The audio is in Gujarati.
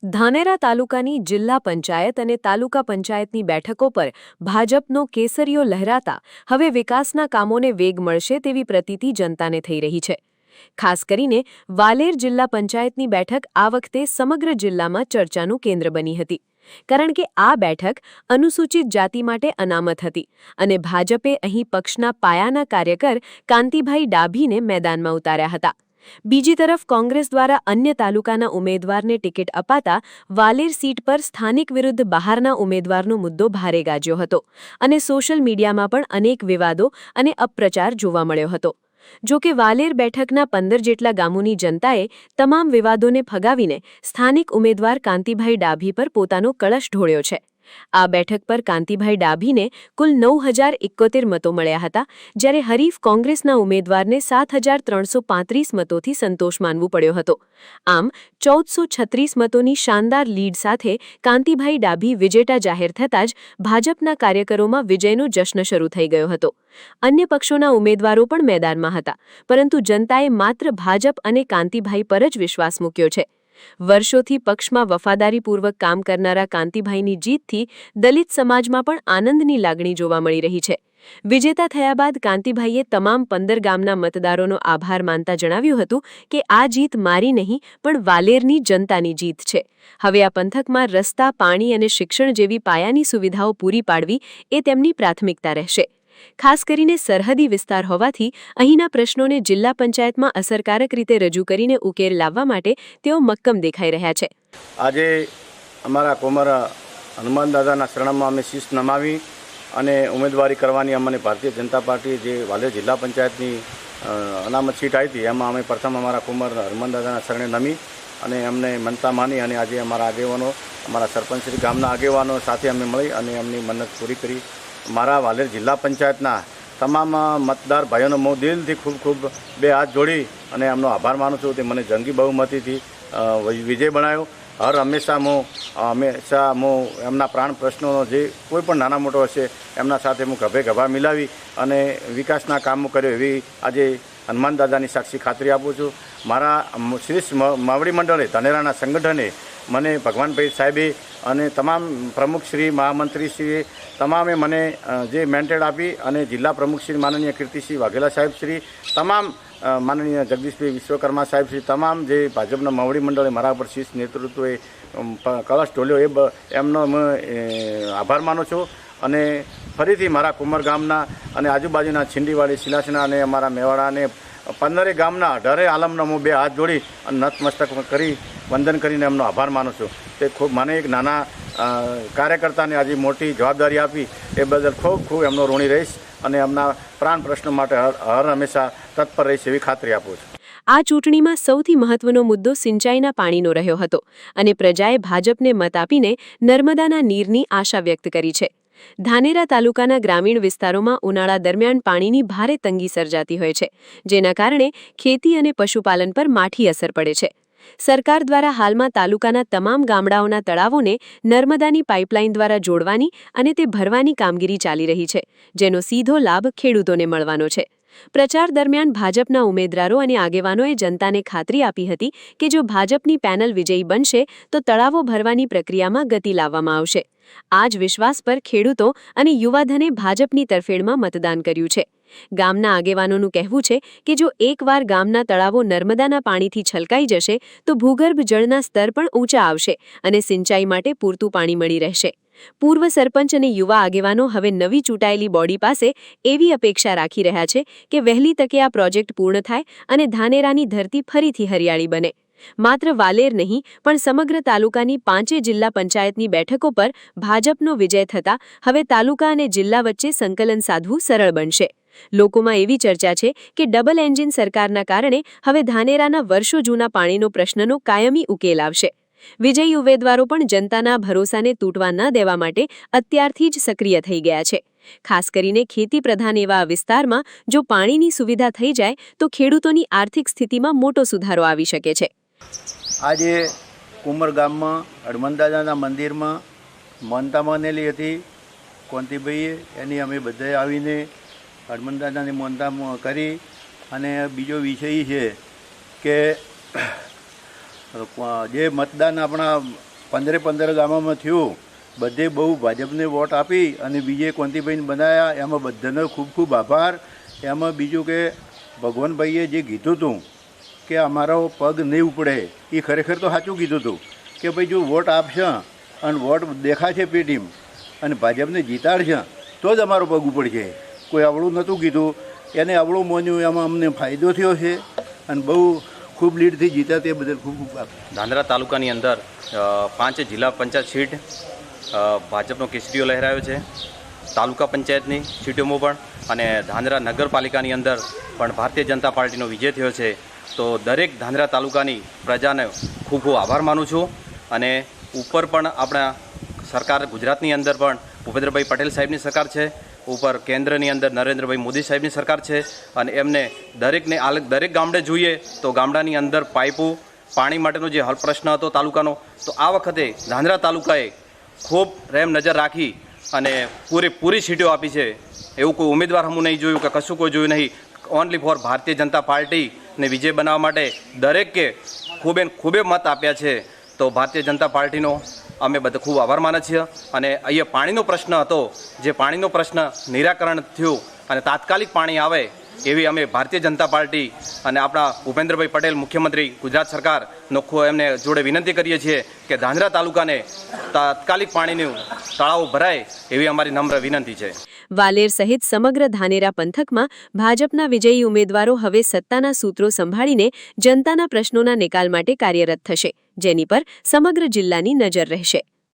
ધાનેરા તાલુકાની જિલ્લા પંચાયત અને તાલુકા પંચાયતની બેઠકો પર ભાજપનો કેસરીયો લહેરાતા હવે વિકાસના કામોને વેગ મળશે તેવી પ્રતીતિ જનતાને થઈ રહી છે। ખાસ કરીને વાલેર જિલ્લા પંચાયતની બેઠક આ વખતે સમગ્ર જિલ્લામાં ચર્ચાનું કેન્દ્ર બની હતી, કારણ કે આ બેઠક અનુસૂચિત જાતિ માટે અનામત હતી અને ભાજપે અહીં પક્ષના પાયાના કાર્યકર કાંતિભાઈ ડાભીને મેદાનમાં ઉતાર્યા હતા। બીજી તરફ કોંગ્રેસ દ્વારા અન્ય તાલુકાના ઉમેદવારને ટિકિટ અપાતા વાલેર સીટ પર સ્થાનિક વિરુદ્ધ બહારના ઉમેદવારનો મુદ્દો ભારે ગાજ્યો હતો અને સોશિયલ મીડિયામાં પણ અનેક વિવાદો અને અપપ્રચાર જોવા મળ્યો હતો। જો કે વાલેર બેઠકના 15 જેટલા ગામોની જનતાએ તમામ વિવાદોને ફગાવીને સ્થાનિક ઉમેદવાર કાંતિભાઈ ડાભી પર પોતાનો કળશ ઢોળ્યો છે। આ બેઠક પર કાંતિભાઈ ડાભીને કુલ 9071 મતો મળ્યા હતા, જ્યારે હરીફ કોંગ્રેસના ઉમેદવારને 7335 મતોથી સંતોષ માનવું પડ્યો હતો। આમ 1436 મતોની શાનદાર લીડ સાથે કાંતિભાઈ ડાભી વિજેતા જાહેર થતાં જ ભાજપના કાર્યકરોમાં વિજયનો જશ્ન શરૂ થઈ ગયો હતો। અન્ય પક્ષોના ઉમેદવારો પણ મેદાનમાં હતા, પરંતુ જનતાએ માત્ર ભાજપ અને કાંતિભાઈ પર જ વિશ્વાસ મૂક્યો છે। વર્ષોથી પક્ષમાં વફાદારીપૂર્વક કામ કરનારા કાંતિભાઈની જીતથી દલિત સમાજમાં પણ આનંદની લાગણી જોવા મળી રહી છે। વિજેતા થયા બાદ કાંતિભાઈએ તમામ 15 ગામના મતદારોનો આભાર માનતા જણાવ્યું હતું કે આ જીત મારી નહીં પણ વાલેરની જનતાની જીત છે। હવે આ પંથકમાં રસ્તા, પાણી અને શિક્ષણ જેવી પાયાની સુવિધાઓ પૂરી પાડવી એ તેમની પ્રાથમિકતા રહેશે। ખાસ કરીને સરહદી વિસ્તાર હોવાથી અહીંના પ્રશ્નોને જિલ્લા પંચાયતમાં અસરકારક રીતે રજૂ કરીને ઉકેલ લાવવા માટે તેઓ મક્કમ દેખાઈ રહ્યા છે। આજે અમારા કોમર હનુમાન દાદાના શરણમાં અમે શીશ નમાવી અને ઉમેદવારી કરવાની અમને ભારતીય જનતા પાર્ટી જે વાલેર જિલ્લા પંચાયતની અનામત સીટ આવી હતી એમાં અમે પ્રથમ અમારા કોમર હનુમાન દાદાના શરણે નમી અને અમને મનતા માની અને આજે અમારા આગેવાનો, અમારા સરપંચશ્રી ગામના આગેવાનો સાથે અમે મળી અને એમની મન્નત પૂરી કરી। મારા વાલેર જિલ્લા પંચાયતના તમામ મતદાર ભાઈઓનો હું દિલથી ખૂબ બે હાથ જોડી અને એમનો આભાર માનું છું તે મને જંગી બહુમતીથી વિજય બનાવ્યો। હંમેશા હું એમના પ્રાણ પ્રશ્નોનો જે કોઈ પણ નાના મોટો હશે એમના સાથે હું ગભે ગભા મિલાવી અને વિકાસના કામો કર્યો એવી આજે હનુમાન દાદાની સાક્ષી ખાતરી આપું છું। મારા શ્રી માવડી મંડળે ધાનેરાના સંગઠને મને ભગવાનભાઈ સાહેબે અને તમામ પ્રમુખશ્રી, મહામંત્રીશ્રીએ તમામે મને જે મેન્ડેટ આપી અને જિલ્લા પ્રમુખશ્રી માનનીય કીર્તિસિંહ વાઘેલા સાહેબશ્રી, તમામ માનનીય જગદીશભાઈ વિશ્વકર્મા સાહેબશ્રી, તમામ જે ભાજપના માવડી મંડળે મારા પર શીર્ષ નેતૃત્વએ કળશ ઢોલ્યો એમનો હું આભાર માનું છું। અને ફરીથી મારા કુમર ગામના અને આજુબાજુના છીંડીવાડી, સિલાસના અને અમારા મેવાડા અને 15 ગામના 18 આલમનો હું બે હાથ જોડી અને નતમસ્તક કરી વંદન કરીને એમનો આભાર માનું છું। તે ખૂબ મને એક નાના કાર્યકર્તાને આજે મોટી જવાબદારી આપી એ બદલ ખૂબ એમનો ઋણી રહીશ અને એમના પ્રાણ પ્રશ્નો માટે હર હંમેશા તત્પર રહીશ એવી ખાતરી આપું છું। આ ચૂંટણીમાં સૌથી મહત્વનો મુદ્દો સિંચાઈના પાણીનો રહ્યો હતો અને પ્રજાએ ભાજપને મત આપીને નર્મદાના નીરની આશા વ્યક્ત કરી છે। ધાનેરા તાલુકાના ગ્રામીણ વિસ્તારોમાં ઉનાળા દરમિયાન પાણીની ભારે તંગી સર્જાતી હોય છે, જેના કારણે ખેતી અને પશુપાલન પર માઠી અસર પડે છે। સરકાર દ્વારા હાલમાં તાલુકાના તમામ ગામડાઓના તળાવોને નર્મદાની પાઇપલાઇન દ્વારા જોડવાની અને તે ભરવાની કામગીરી ચાલી રહી છે, જેનો સીધો લાભ ખેડૂતોને મળવાનો છે। પ્રચાર દરમિયાન ભાજપના ઉમેદવારો અને આગેવાનોએ જનતાને ખાતરી આપી હતી કે જો ભાજપની પેનલ વિજયી બનશે તો તળાવો ભરવાની પ્રક્રિયામાં ગતિ લાવવામાં આવશે। આ જ વિશ્વાસ પર ખેડૂતો અને યુવાધને ભાજપની તરફેણમાં મતદાન કર્યું છે। ગામના આગેવાનોનું કહેવું છે કે જો એકવાર ગામના તળાવો નર્મદાના પાણીથી છલકાઈ જશે તો ભૂગર્ભ જળના સ્તર પણ ઊંચા આવશે અને સિંચાઈ માટે પૂરતું પાણી મળી રહેશે। પૂર્વ સરપંચ અને યુવા આગેવાનો હવે નવી ચૂંટાયેલી બોડી પાસે એવી અપેક્ષા રાખી રહ્યા છે કે વહેલી તકે આ પ્રોજેક્ટ પૂર્ણ થાય અને ધાનેરાની ધરતી ફરીથી હરિયાળી બને। માત્ર વાલેર નહીં પણ સમગ્ર તાલુકાની 5 જિલ્લા પંચાયતની બેઠકો પર ભાજપનો વિજય થતાં હવે તાલુકા અને જિલ્લા વચ્ચે સંકલન સાધવું સરળ બનશે। લોકોમાં એવી ચર્ચા છે કે ડબલ એન્જિન સરકારના કારણે હવે ધાનેરાના વર્ષો જૂના પાણીનો પ્રશ્નનો કાયમી ઉકેલ આવશે। વિજયી ઉમેદવારો પણ જનતાના ભરોસાને તૂટવા ન દેવા માટે અત્યારથી જ સક્રિય થઈ ગયા છે। ખાસ કરીને ખેતી પ્રધાન એવા આ વિસ્તારમાં જો પાણીની સુવિધા થઈ જાય તો ખેડૂતોની આર્થિક સ્થિતિમાં મોટો સુધારો આવી શકે છે। આજે કુમર ગામમાં હનુમાન દાદાના મંદિરમાં માનતા માનેલી હતી કોંતીભાઈએ, એની અમે બધાએ આવીને હનુમાન દાદાની માનતા કરી। અને બીજો વિષય છે કે જે મતદાન આપણા 15 ગામોમાં થયું, બધે બહુ ભાજપને વોટ આપી અને બીજે કોંતીભાઈને બનાવ્યા, એમાં બધાનો ખૂબ ખૂબ આભાર. એમાં બીજું કે ભગવાનભાઈએ જે કીધું હતું કે અમારો પગ નહીં ઉપડે, એ ખરેખર તો સાચું કીધું હતું કે ભાઈ જો વોટ આપશે અને વોટ દેખાશે પેટીમ અને ભાજપને જીતાડશે તો જ અમારો પગ ઉપડશે. કોઈ અવળું નહોતું કીધું, એને અવળું માન્યું, એમાં અમને ફાયદો થયો છે અને બહુ ખૂબ લીડથી જીત્યા, તે બદલ ખૂબ ખૂબ આભાર. ધાંધ્રા તાલુકાની અંદર 5 જિલ્લા પંચાયત સીટ ભાજપનો કેસરીઓ લહેરાયો છે. તાલુકા પંચાયતની સીટોમાં પણ અને ધાંધ્રા નગરપાલિકાની અંદર પણ ભારતીય જનતા પાર્ટીનો વિજય થયો છે. તો દરેક ધાંધ્રા તાલુકાની પ્રજાને ખૂબ ખૂબ આભાર માનું છું. અને ઉપર પણ આપણા સરકાર ગુજરાતની અંદર પણ ભૂપેન્દ્રભાઈ પટેલ સાહેબની સરકાર છે, ઉપર કેન્દ્રની અંદર નરેન્દ્રભાઈ મોદી સાહેબની સરકાર છે. અને એમને દરેક ગામડે જોઈએ તો ગામડાની અંદર પાઇપો પાણી માટેનો જે હલ પ્રશ્ન હતો તાલુકાનો, તો આ વખતે ધાંધ્રા તાલુકાએ ખૂબ રેમ નજર રાખી અને પૂરી સીટો આપી છે. એવું કોઈ ઉમેદવાર હમું નહીં જોયું કે કશું કોઈ જોયું નહીં. ઓનલી ફોર ભારતીય જનતા પાર્ટીને વિજય બનાવવા માટે દરેકે ખૂબે મત આપ્યા છે. તો ભારતીય જનતા પાર્ટીનો અમે બધા ખૂબ આભાર માને છીએ. અને અહીંયા પાણીનો પ્રશ્ન હતો, જે પાણીનો પ્રશ્ન નિરાકરણ થયું અને તાત્કાલિક પાણી આવે એવી અમે ભારતીય જનતા પાર્ટી અને આપણા ભૂપેન્દ્રભાઈ પટેલ મુખ્યમંત્રી ગુજરાત સરકારનો એમને જોડે વિનંતી કરીએ છીએ કે ધાંધ્રા તાલુકાને તાત્કાલિક પાણીનું તળાવ ભરાય એવી અમારી નમ્ર વિનંતી છે. વાલેર સહિત સમગ્ર ધાનેરા પંથકમાં ભાજપના વિજયી ઉમેદવારો હવે સત્તાના સૂત્રો સંભાળીને જનતાના પ્રશ્નોના નિકાલ માટે કાર્યરત થશે, જેની પર સમગ્ર જિલ્લાની નજર રહેશે.